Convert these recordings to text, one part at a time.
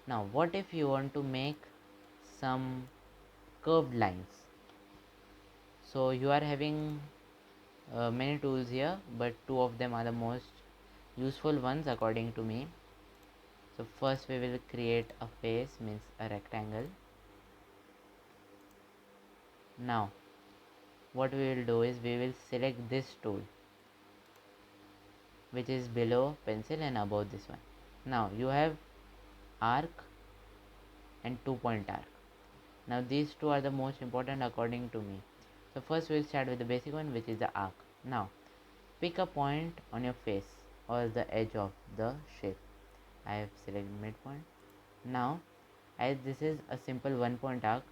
Now what if you want to make some curved lines? So you are having many tools here, but two of them are the most useful ones according to me. So first we will create a face, means a rectangle. Now what we will do is we will select this tool which is below pencil and above this one. Now you have arc and 2-point arc. Now these two are the most important according to me. So first we'll start with the basic one, which is the arc. Now pick a point on your face or the edge of the shape. I have selected midpoint. Now as this is a simple 1-point arc,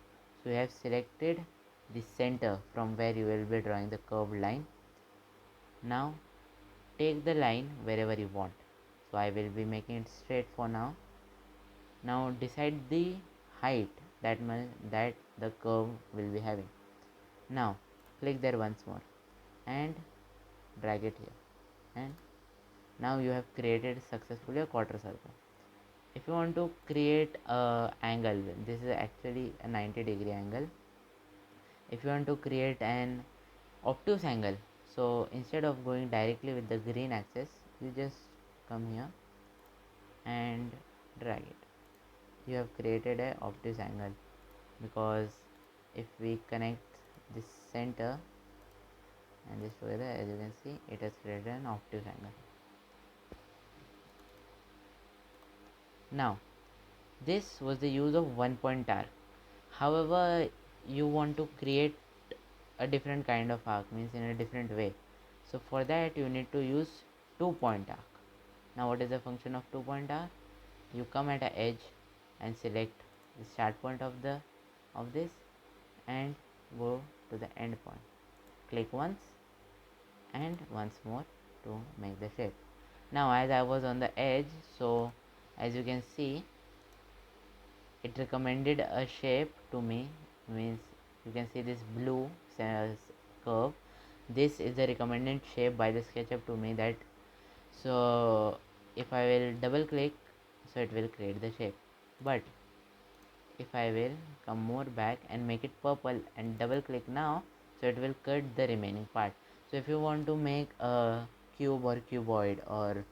so we have selected the center from where you will be drawing the curved line. Now take the line wherever you want. So I will be making it straight for now. Now decide the height that the curve will be having. Now click there once more and drag it here, and now you have created successfully a quarter circle. If you want to create a angle, this is actually a 90-degree angle. If you want to create an obtuse angle, so instead of going directly with the green axis, you just come here and drag it. You have created a obtuse angle, because if we connect this center and this together, as you can see, it has created an obtuse angle. Now this was the use of 1-point arc. However, you want to create a different kind of arc, means in a different way. So for that you need to use 2-point arc. Now what is the function of 2-point arc? You come at an edge and select the start point of this and go to the end point. Click once and once more to make the shape. Now as I was on the edge, so as you can see, it recommended a shape to me, means you can see this blue curve. This is the recommended shape by the SketchUp to me, that so if I will double click, so it will create the shape. But if I will come more back and make it purple and double click now, so it will cut the remaining part. So if you want to make a cube or cuboid or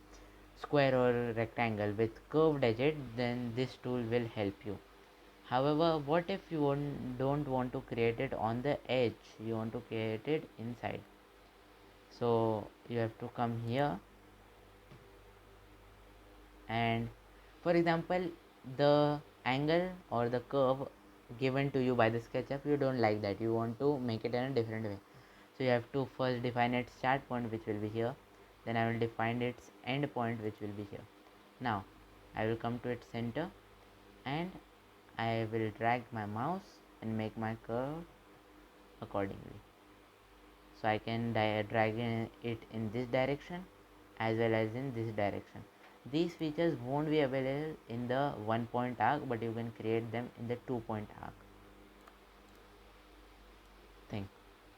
square or rectangle with curved edges, then this tool will help you. However, what if you don't want to create it on the edge, you want to create it inside? So you have to come here, and for example, the angle or the curve given to you by the SketchUp, you don't like that, you want to make it in a different way. So you have to first define its start point, which will be here. Then I will define its end point, which will be here. Now I will come to its center and I will drag my mouse and make my curve accordingly. So I can drag it in this direction as well as in this direction. These features won't be available in the 1-point arc, but you can create them in the 2-point arc thing.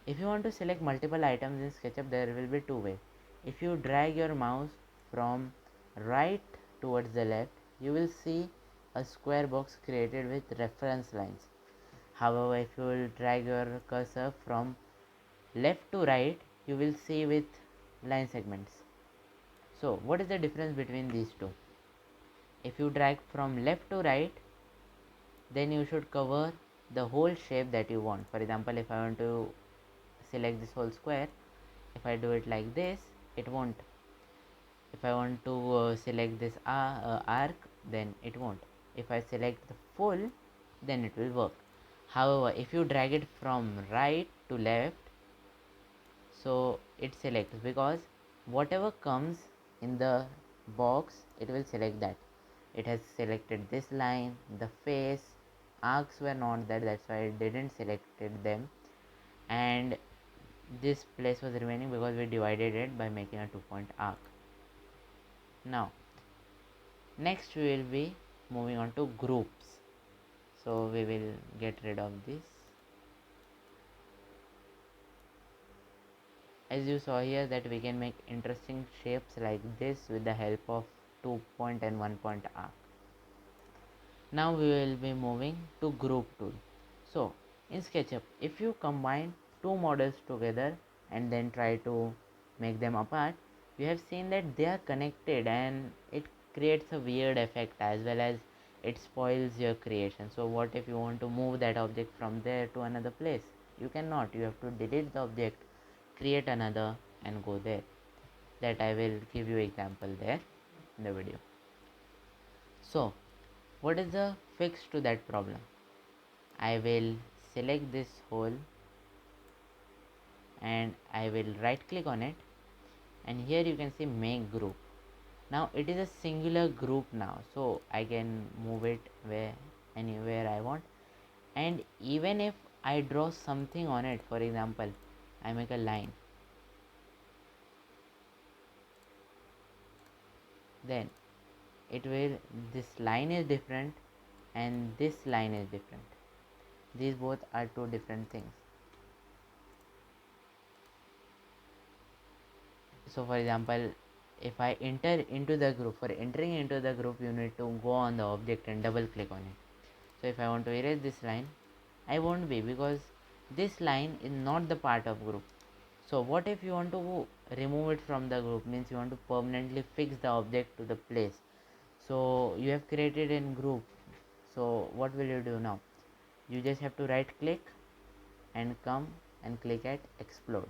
If you want to select multiple items in SketchUp, there will be two ways. If you drag your mouse from right towards the left, you will see a square box created with reference lines. However, if you will drag your cursor from left to right, you will see with line segments. So what is the difference between these two? If you drag from left to right, then you should cover the whole shape that you want. For example, if I want to select this whole square, if I do it like this, it won't. If I want to select this arc, then it won't. If I select the full, then it will work. However, if you drag it from right to left, so it selects, because whatever comes in the box, it will select that. It has selected this line, the face, arcs were not there, that's why it didn't selected them, and this place was remaining because we divided it by making a 2-point arc. Now next we will be moving on to groups. So we will get rid of this. As you saw here, that we can make interesting shapes like this with the help of 2-point and 1-point arc. Now we will be moving to group tool. So in SketchUp, if you combine two models together and then try to make them apart, you have seen that they are connected and it creates a weird effect, as well as it spoils your creation. So what if you want to move that object from there to another place? You cannot. You have to delete the object, create another and go there. That I will give you example there in the video. So what is the fix to that problem? I will select this hole and I will right click on it, and here you can see make group. Now it is a singular group now, so I can move it anywhere I want. And even if I draw something on it, for example I make a line, then it will, this line is different and this line is different. These both are two different things. So for example, if I enter into the group, for entering into the group you need to go on the object and double click on it. So if I want to erase this line, I won't be, because this line is not the part of group. So what if you want to remove it from the group, means you want to permanently fix the object to the place. So you have created in group, so what will you do now? You just have to right click and come and click at explode.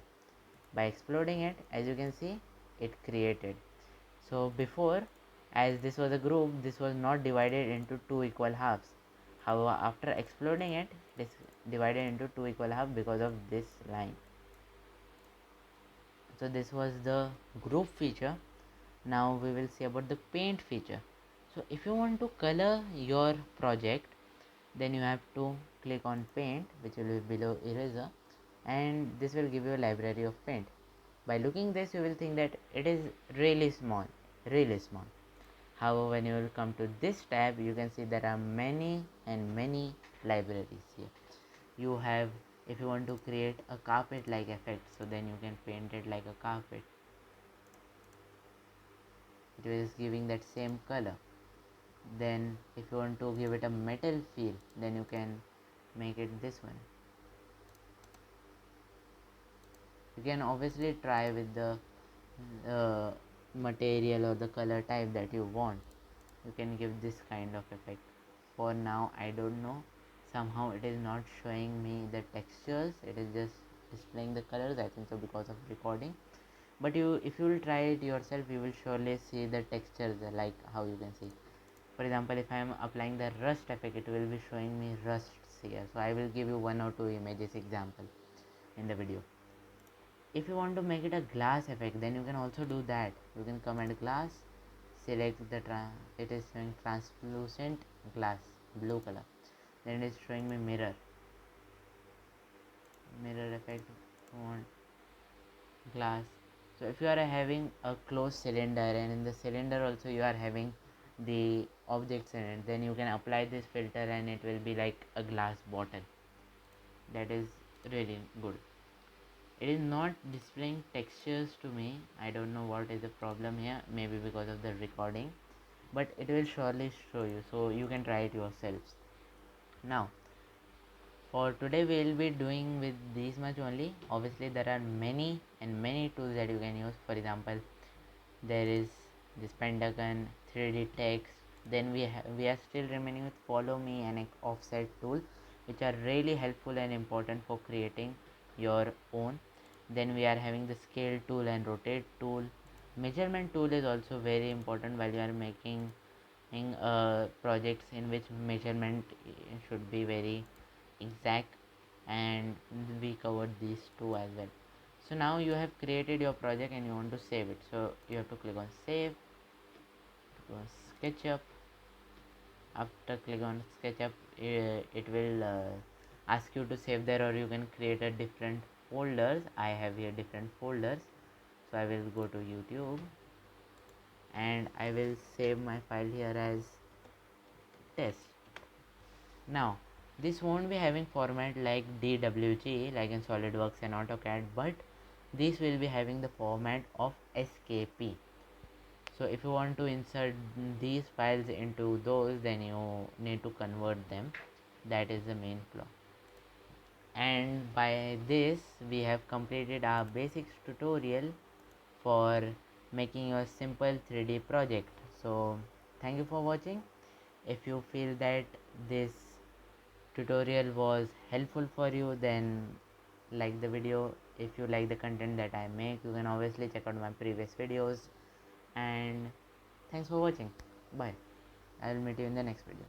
By exploding it, as you can see, it created. So before, as this was a group, this was not divided into two equal halves. However, after exploding it, this divided into two equal halves because of this line. So this was the group feature. Now we will see about the paint feature. So if you want to color your project, then you have to click on paint, which will be below eraser, and this will give you a library of paint. By looking this, you will think that it is really small, really small. However, when you will come to this tab, you can see there are many and many libraries here. You have, if you want to create a carpet like effect, so then you can paint it like a carpet. It is giving that same color. Then if you want to give it a metal feel, then you can make it this one. You can obviously try with the material or the color type that you want. You can give this kind of effect. For now I don't know, somehow it is not showing me the textures, it is just displaying the colors, I think so because of recording. But if you will try it yourself, you will surely see the textures, like how you can see. For example, if I am applying the rust effect, it will be showing me rusts here. So I will give you one or two images example in the video. If you want to make it a glass effect, then you can also do that. You can come at glass, select the it is showing translucent glass, blue color. Then it is showing me mirror effect on glass. So if you are having a closed cylinder, and in the cylinder also you are having the objects in it, then you can apply this filter and it will be like a glass bottle. That is really good. It is not displaying textures to me. I don't know what is the problem here, maybe because of the recording, but it will surely show you, so you can try it yourselves. Now for today we will be doing with this much only. Obviously there are many and many tools that you can use. For example, there is this pentagon, 3D text. Then we are still remaining with follow me and offset tool, which are really helpful and important for creating your own. Then we are having the scale tool and rotate tool. Measurement tool is also very important while you are making projects in which measurement should be very exact, and we covered these two as well. So now you have created your project and you want to save it, so you have to click on save, go on SketchUp. After click on SketchUp, it will ask you to save there, or you can create a different folders. I have here different folders, so I will go to YouTube and I will save my file here as test. Now this won't be having format like DWG like in SolidWorks and AutoCAD, but this will be having the format of SKP. So if you want to insert these files into those, then you need to convert them. That is the main flaw. And by this we have completed our basics tutorial for making a simple 3D project. So thank you for watching. If you feel that this tutorial was helpful for you, then like the video. If you like the content that I make, you can obviously check out my previous videos. And thanks for watching. Bye. I will meet you in the next video.